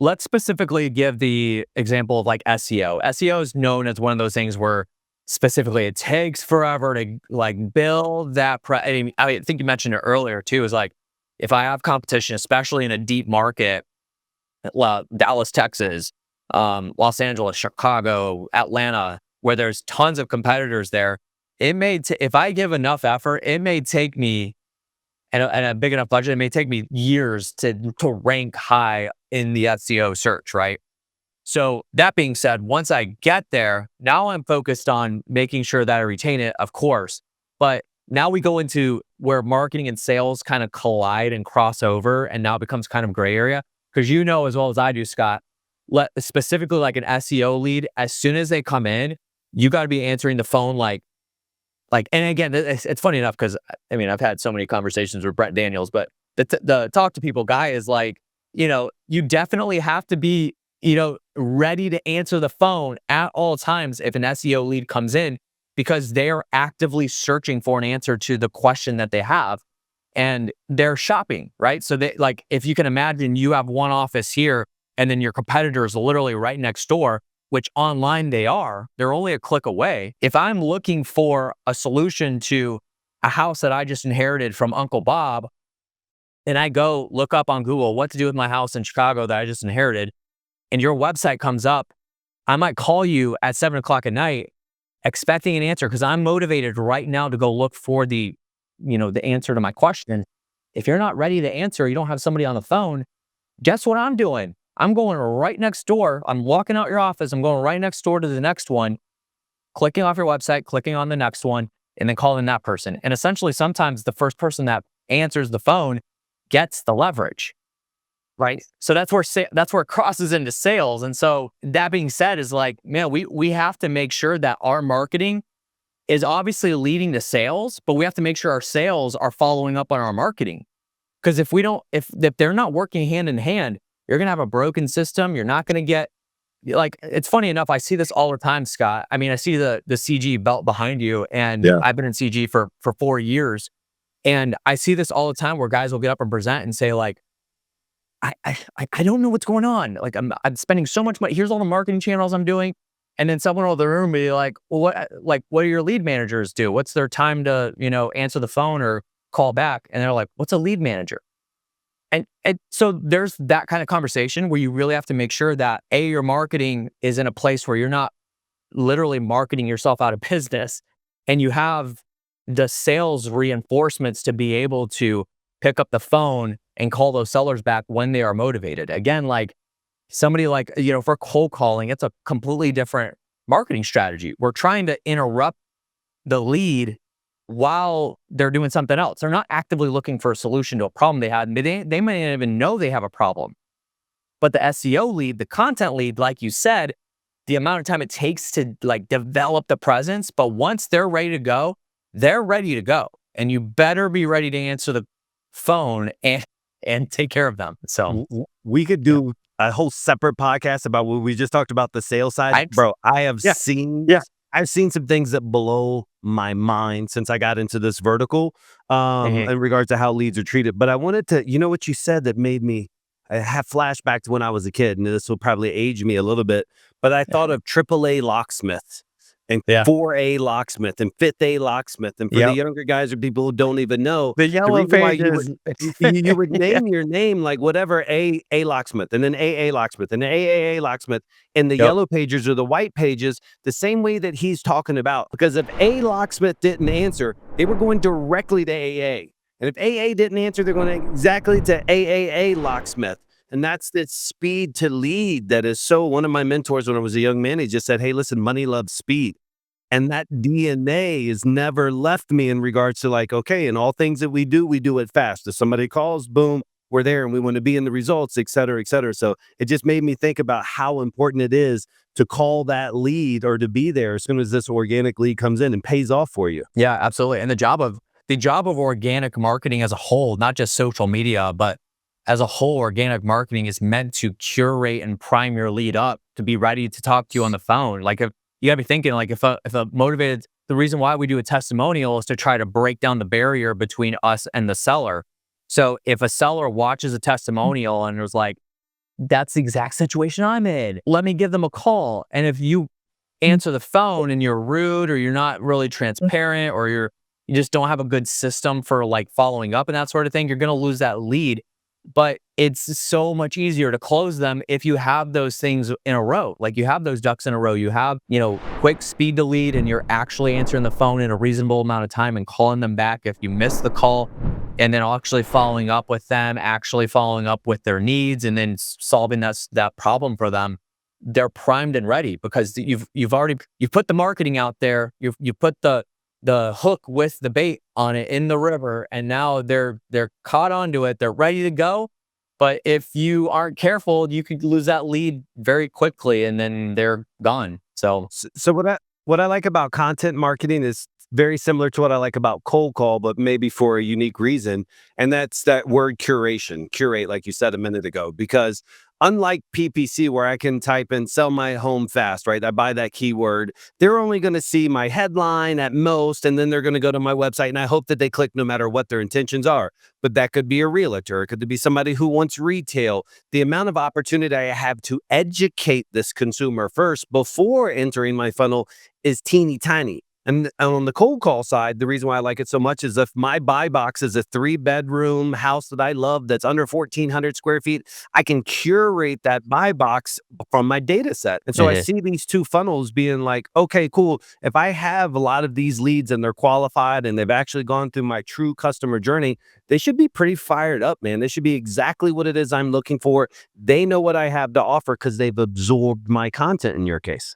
Let's specifically give the example of like SEO. SEO is known as one of those things where specifically it takes forever to like build that. I think you mentioned it earlier too, is like if I have competition, especially in a deep market, Dallas, Texas, Los Angeles, Chicago, Atlanta, where there's tons of competitors there, if I give enough effort, it may take me and a big enough budget, it may take me years to rank high in the SEO search, right? So that being said, once I get there, now I'm focused on making sure that I retain it, of course. But now we go into where marketing and sales kind of collide and cross over, and now it becomes kind of gray area. Because you know as well as I do, Scott, specifically like an SEO lead, as soon as they come in, you got to be answering the phone and again, it's funny enough because I mean, I've had so many conversations with Brett Daniels, but the talk to people guy is like, you definitely have to be, ready to answer the phone at all times if an SEO lead comes in, because they are actively searching for an answer to the question that they have and they're shopping, right? So they like, if you can imagine, you have one office here and then your competitor is literally right next door, which online they're only a click away. If I'm looking for a solution to a house that I just inherited from Uncle Bob, and I go look up on Google what to do with my house in Chicago that I just inherited, and your website comes up, I might call you at 7 o'clock at night expecting an answer because I'm motivated right now to go look for the answer to my question. If you're not ready to answer, you don't have somebody on the phone, guess what I'm doing? I'm going right next door. I'm walking out your office. I'm going right next door to the next one, clicking off your website, clicking on the next one, and then calling that person. And essentially, sometimes the first person that answers the phone gets the leverage, right? So that's where it crosses into sales. And so that being said, is like, man, we have to make sure that our marketing is obviously leading to sales, but we have to make sure our sales are following up on our marketing. Because if they're not working hand in hand, you're gonna have a broken system. You're not gonna get like. It's funny enough. I see this all the time, Scott. I mean, I see the CG belt behind you, and Yeah. I've been in CG for 4 years, and I see this all the time where guys will get up and present and say like, I don't know what's going on. Like I'm spending so much money. Here's all the marketing channels I'm doing. And then someone will the room be like, well, what do your lead managers do? What's their time to, answer the phone or call back? And they're like, what's a lead manager? And so there's that kind of conversation where you really have to make sure that your marketing is in a place where you're not literally marketing yourself out of business, and you have the sales reinforcements to be able to pick up the phone and call those sellers back when they are motivated. Again, like somebody like, for cold calling, it's a completely different marketing strategy. We're trying to interrupt the lead while they're doing something else. They're not actively looking for a solution to a problem they had. They may not even know they have a problem. But the SEO lead, the content lead, like you said, the amount of time it takes to like develop the presence, but once they're ready to go, they're ready to go. And you better be ready to answer the phone and take care of them. So We could yeah. do a whole separate podcast about what we just talked about, the sales side. I Bro, I have yeah. seen Yeah. I've seen some things that blow my mind since I got into this vertical Mhm. in regards to how leads are treated. But I wanted to, what you said that made me I have flashbacks to when I was a kid, and this will probably age me a little bit. But I thought of AAA locksmith and Yeah. 4A locksmith and 5th A locksmith. And for the Yep. younger guys or people who don't even know, The the yellow reason why you would pages. you would Yeah. name your name like whatever A locksmith and then AA locksmith and AAA locksmith, and the Yep. yellow pages or the white pages the same way that he's talking about, because if A locksmith didn't answer, they were going directly to AA, and if AA didn't answer, they're going exactly to AAA locksmith. And that's the speed to lead that is so. One of my mentors when I was a young man, he just said, hey, listen, money loves speed. And that DNA has never left me in regards to like, okay, in all things that we do it fast. If somebody calls, boom, we're there and we want to be in the results, et cetera, et cetera. So it just made me think about how important it is to call that lead or to be there as soon as this organic lead comes in and pays off for you. Yeah, absolutely. And the job of organic marketing as a whole, not just social media, but as a whole, organic marketing is meant to curate and prime your lead up to be ready to talk to you on the phone. Like if you gotta be thinking, like if a motivated, the reason why we do a testimonial is to try to break down the barrier between us and the seller. So if a seller watches a testimonial and was like, that's the exact situation I'm in, let me give them a call. And if you answer the phone and you're rude or you're not really transparent or you just don't have a good system for like following up and that sort of thing, you're going to lose that lead. But it's so much easier to close them if you have those things in a row. Like you have those ducks in a row. You have, quick speed to lead, and you're actually answering the phone in a reasonable amount of time and calling them back if you miss the call, and then actually following up with them, actually following up with their needs, and then solving that problem for them. They're primed and ready because you've put the marketing out there. You put the hook with the bait on it in the river, and now they're caught onto it. They're ready to go. But if you aren't careful, you could lose that lead very quickly, and then they're gone. So So what I like about content marketing is very similar to what I like about cold call, but maybe for a unique reason. And that's that word curation, curate, like you said a minute ago, because unlike PPC, where I can type in sell my home fast, right? I buy that keyword. They're only going to see my headline at most, and then they're going to go to my website. And I hope that they click no matter what their intentions are. But that could be a realtor. It could be somebody who wants retail. The amount of opportunity I have to educate this consumer first before entering my funnel is teeny tiny. And on the cold call side, the reason why I like it so much is if my buy box is a 3-bedroom house that I love that's under 1,400 square feet, I can curate that buy box from my data set. And so I mhm. see these two funnels being like, okay, cool. If I have a lot of these leads and they're qualified and they've actually gone through my true customer journey, they should be pretty fired up, man. They should be exactly what it is I'm looking for. They know what I have to offer because they've absorbed my content in your case.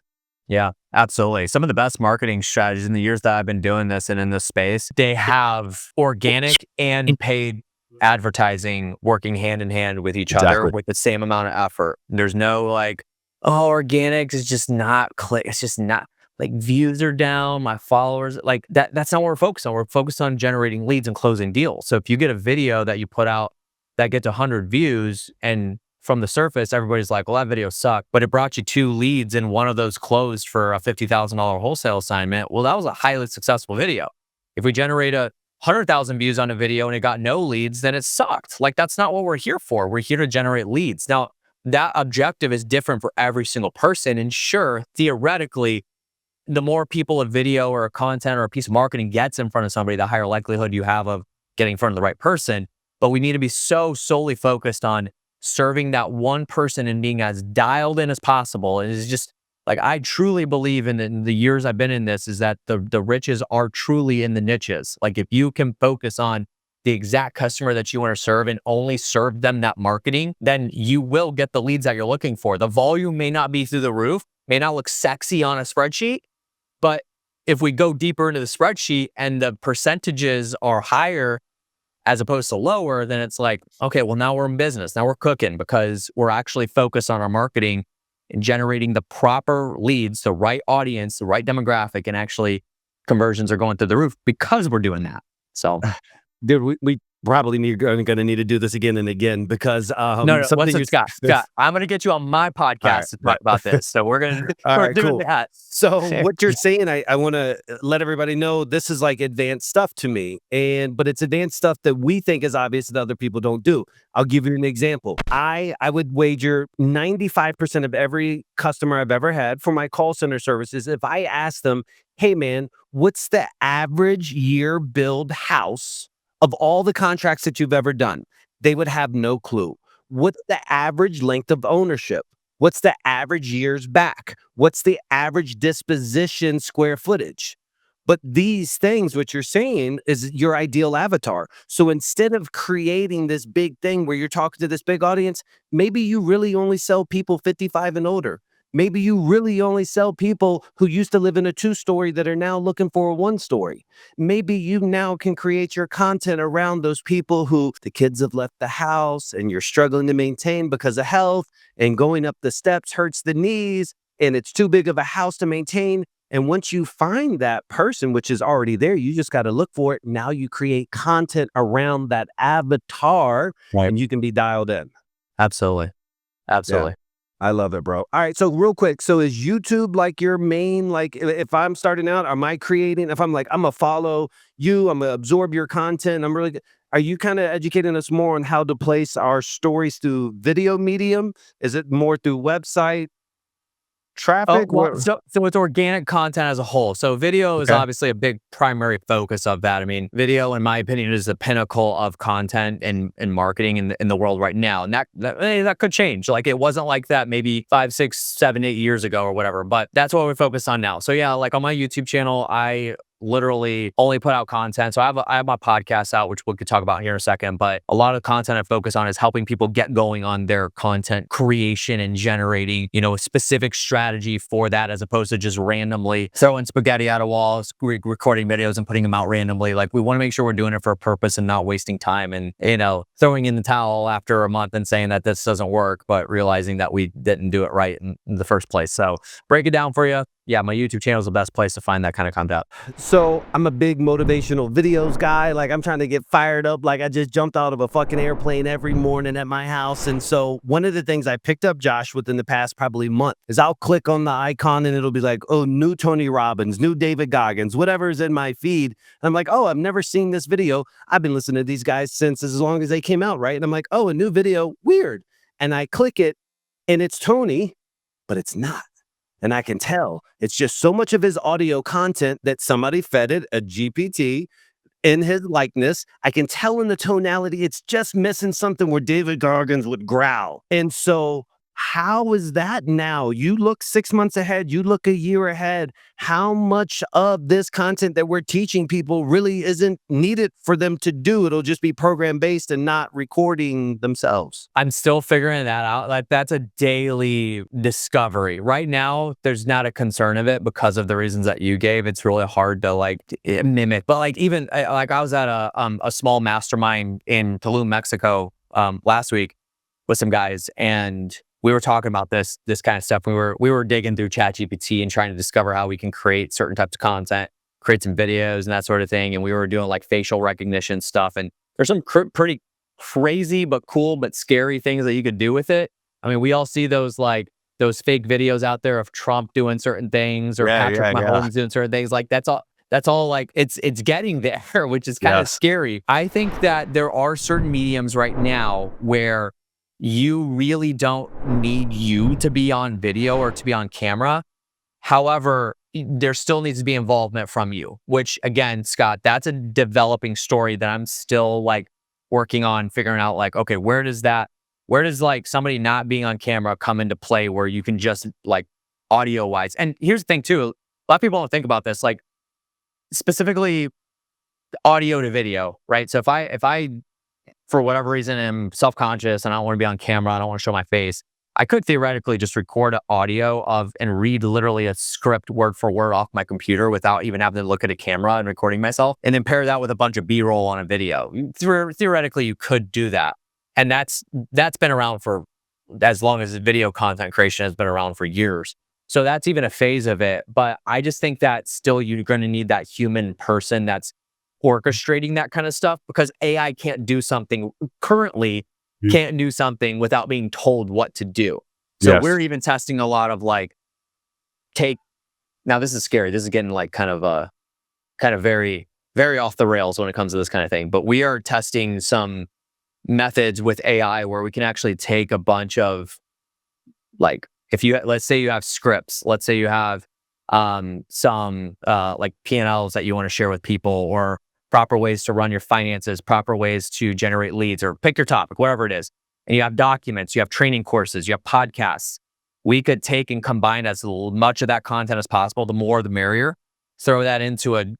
Yeah, absolutely. Some of the best marketing strategies in the years that I've been doing this and in this space, they have organic and paid advertising working hand in hand with each other Exactly. with the same amount of effort. There's no like, oh, organic is just not click. It's just not. like views are down, my followers, like that's not what we're focused on. We're focused on generating leads and closing deals. So if you get a video that you put out that gets 100 views, and from the surface, everybody's like, well, that video sucked, but it brought you 2 leads and one of those closed for a $50,000 wholesale assignment. Well, that was a highly successful video. If we generate 100,000 views on a video and it got no leads, then it sucked. Like, that's not what we're here for. We're here to generate leads. Now, that objective is different for every single person. And sure, theoretically, the more people a video or a content or a piece of marketing gets in front of somebody, the higher likelihood you have of getting in front of the right person. But we need to be so solely focused on serving that one person and being as dialed in as possible. And it's just like, I truly believe in the years I've been in this, is that the riches are truly in the niches. Like, if you can focus on the exact customer that you want to serve and only serve them that marketing, then you will get the leads that you're looking for. The volume may not be through the roof, may not look sexy on a spreadsheet, but if we go deeper into the spreadsheet and the percentages are higher as opposed to lower, then it's like, okay, well, now we're in business. Now we're cooking, because we're actually focused on our marketing and generating the proper leads, the right audience, the right demographic, and actually conversions are going through the roof because we're doing that. So, Dude, we probably going to need to do this again and again, because no, something you Scott, I'm going to get you on my podcast to talk about this. So we're all we're right, doing cool. that. So what you're saying, I want to let everybody know, this is like advanced stuff to me, but it's advanced stuff that we think is obvious that other people don't do. I'll give you an example. I would wager 95% of every customer I've ever had for my call center services, if I ask them, hey man, what's the average year build house of all the contracts that you've ever done? They would have no clue. What's the average length of ownership? What's the average years back? What's the average disposition square footage? But these things, what you're saying, is your ideal avatar. So instead of creating this big thing where you're talking to this big audience, maybe you really only sell people 55 and older. Maybe you really only sell people who used to live in a 2-story that are now looking for a 1-story. Maybe you now can create your content around those people who the kids have left the house and you're struggling to maintain because of health, and going up the steps hurts the knees and it's too big of a house to maintain. And once you find that person, which is already there, you just got to look for it. Now you create content around that avatar, Right. and you can be dialed in. Absolutely. Absolutely. I love it, bro. All right. So real quick. So is YouTube like your main, like, if I'm starting out, am I creating, if I'm like, I'm going to follow you, I'm going to absorb your content, I'm really good. Are you kind of educating us more on how to place our stories through video medium? Is it more through website Oh, traffic? well, so it's organic content as a whole. So video is Okay. obviously a big primary focus of that. I mean, video, in my opinion, is the pinnacle of content and marketing in the world right now. And that could change. Like, it wasn't like that maybe 5, 6, 7, 8 years ago or whatever, but that's what we're focused on now. So yeah, like on my YouTube channel, I literally only put out content. So I have my podcast out, which we could talk about here in a second, but a lot of content I focus on is helping people get going on their content creation and generating, a specific strategy for that, as opposed to just randomly throwing spaghetti at a wall, recording videos and putting them out randomly. Like, we want to make sure we're doing it for a purpose and not wasting time and, throwing in the towel after a month and saying that this doesn't work, but realizing that we didn't do it right in the first place. So break it down for you. Yeah, my YouTube channel is the best place to find that kind of content. So I'm a big motivational videos guy. Like, I'm trying to get fired up. Like, I just jumped out of a fucking airplane every morning at my house. And so one of the things I picked up, Josh, within the past probably month, is I'll click on the icon and it'll be like, oh, new Tony Robbins, new David Goggins, whatever is in my feed. And I'm like, oh, I've never seen this video. I've been listening to these guys since as long as they came out, right? And I'm like, oh, a new video, weird. And I click it and it's Tony, but it's not. And I can tell it's just so much of his audio content that somebody fed it a GPT in his likeness. I can tell in the tonality, it's just missing something where David Goggins would growl. And so how is that now? You look 6 months ahead, you look a year ahead. How much of this content that we're teaching people really isn't needed for them to do? It'll just be program based and not recording themselves. I'm still figuring that out. Like, that's a daily discovery. Right now, there's not a concern of it because of the reasons that you gave. It's really hard to mimic. But like, even like, I was at a small mastermind in Tulum, Mexico, last week with some guys, and we were talking about this kind of stuff. We were digging through ChatGPT and trying to discover how we can create certain types of content, create some videos and that sort of thing. And we were doing like facial recognition stuff. And there's some pretty crazy but cool but scary things that you could do with it. I mean, we all see those fake videos out there of Trump doing certain things or Patrick Mahomes doing certain things. Like that's all like it's getting there, which is kind of scary. I think that there are certain mediums right now where you really don't need you to be on video or to be on camera. However, there still needs to be involvement from you, which again, Scott, that's a developing story that I'm still like working on figuring out like, okay, where does like somebody not being on camera come into play where you can just like audio wise. And here's the thing too, a lot of people don't think about this, like specifically audio to video, right? So if I for whatever reason am self-conscious and I don't want to be on camera, I don't want to show my face, I could theoretically just record an audio of and read literally a script word for word off my computer without even having to look at a camera and recording myself, and then pair that with a bunch of B-roll on a video. Theoretically, you could do that. And that's been around for as long as video content creation has been around for years. So that's even a phase of it. But I just think that still you're going to need that human person that's orchestrating that kind of stuff, because AI can't do something currently, can't do something without being told what to do. So we're even testing a lot of like, now this is scary. This is getting like kind of very, very off the rails when it comes to this kind of thing. But we are testing some methods with AI where we can actually take a bunch of like, let's say you have scripts, let's say you have some like P&Ls that you want to share with people, or proper ways to run your finances, proper ways to generate leads, or pick your topic, whatever it is. And you have documents, you have training courses, you have podcasts. We could take and combine as much of that content as possible. The more, the merrier. Throw that into an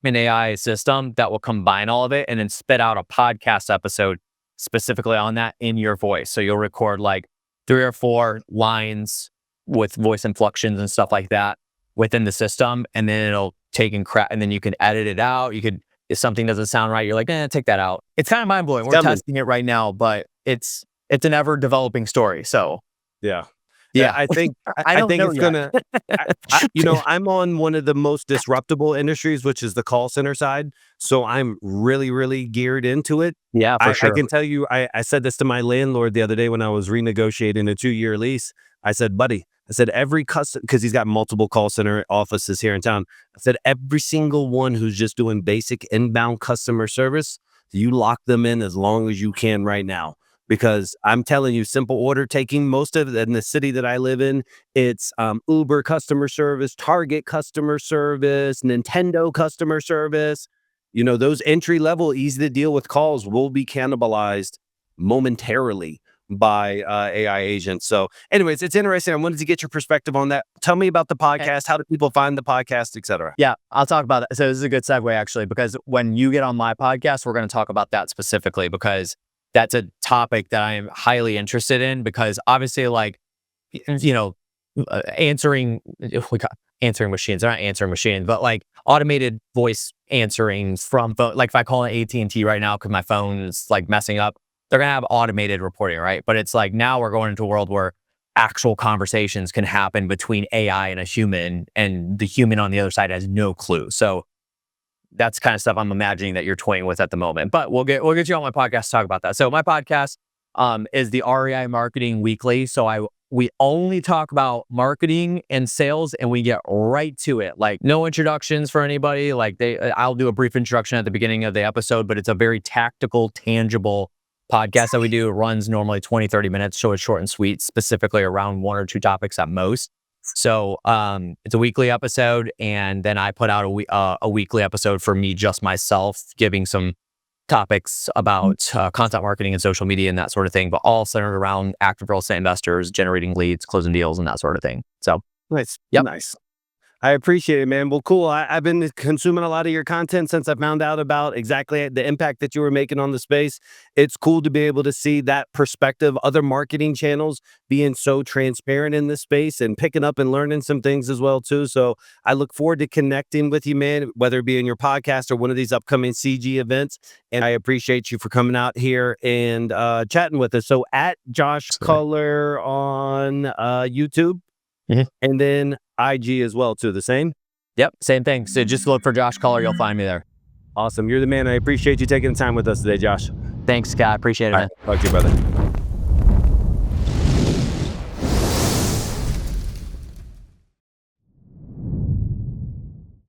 AI system that will combine all of it and then spit out a podcast episode specifically on that in your voice. So you'll record like 3 or 4 lines with voice inflections and stuff like that within the system, and then it'll take and then you can edit it out. You could, if something doesn't sound right, you're like, take that out. It's kind of mind blowing. We're testing it right now, but it's an ever developing story. So yeah, I think it's gonna. I'm on one of the most disruptable industries, which is the call center side. So I'm really, really geared into it. Yeah, for sure. I can tell you, I said this to my landlord the other day when I was renegotiating a 2-year lease. I said, buddy, every customer, because he's got multiple call center offices here in town. I said, every single one who's just doing basic inbound customer service, you lock them in as long as you can right now. Because I'm telling you, simple order taking, most of it in the city that I live in, it's Uber customer service, Target customer service, Nintendo customer service. Those entry level, easy to deal with calls will be cannibalized momentarily by AI agents. So anyways, it's interesting. I wanted to get your perspective on that. Tell me about the podcast. How do people find the podcast, etc.? Yeah, I'll talk about that. So this is a good segue actually, because when you get on my podcast, we're going to talk about that specifically, because that's a topic that I am highly interested in, because obviously like, answering machines, they're not answering machines, but like automated voice answering from phone. Like if I call an AT&T right now, because my phone is like messing up, they're going to have automated reporting, right? But it's like now we're going into a world where actual conversations can happen between AI and a human, and the human on the other side has no clue. So that's kind of stuff I'm imagining that you're toying with at the moment. But we'll get you on my podcast to talk about that. So my podcast is the REI Marketing Weekly. So we only talk about marketing and sales, and we get right to it. Like no introductions for anybody. Like I'll do a brief introduction at the beginning of the episode, but it's a very tactical, tangible podcast that we do. It runs normally 20, 30 minutes, so it's short and sweet, specifically around 1 or 2 topics at most. So it's a weekly episode, and then I put out a weekly episode for me, just myself, giving some topics about content marketing and social media and that sort of thing, but all centered around active real estate investors, generating leads, closing deals, and that sort of thing. So nice. Yep. Nice. I appreciate it, man. Well, cool. I've been consuming a lot of your content since I found out about exactly the impact that you were making on the space. It's cool to be able to see that perspective, other marketing channels being so transparent in this space and picking up and learning some things as well too. So I look forward to connecting with you, man, whether it be in your podcast or one of these upcoming CG events. And I appreciate you for coming out here and chatting with us. So at Josh Culler on YouTube. Mhm. And then IG as well too, the same? Yep, same thing. So just look for Josh Culler. You'll find me there. Awesome. You're the man. I appreciate you taking the time with us today, Josh. Thanks, Scott. Appreciate it, All man. right. Talk to you, brother.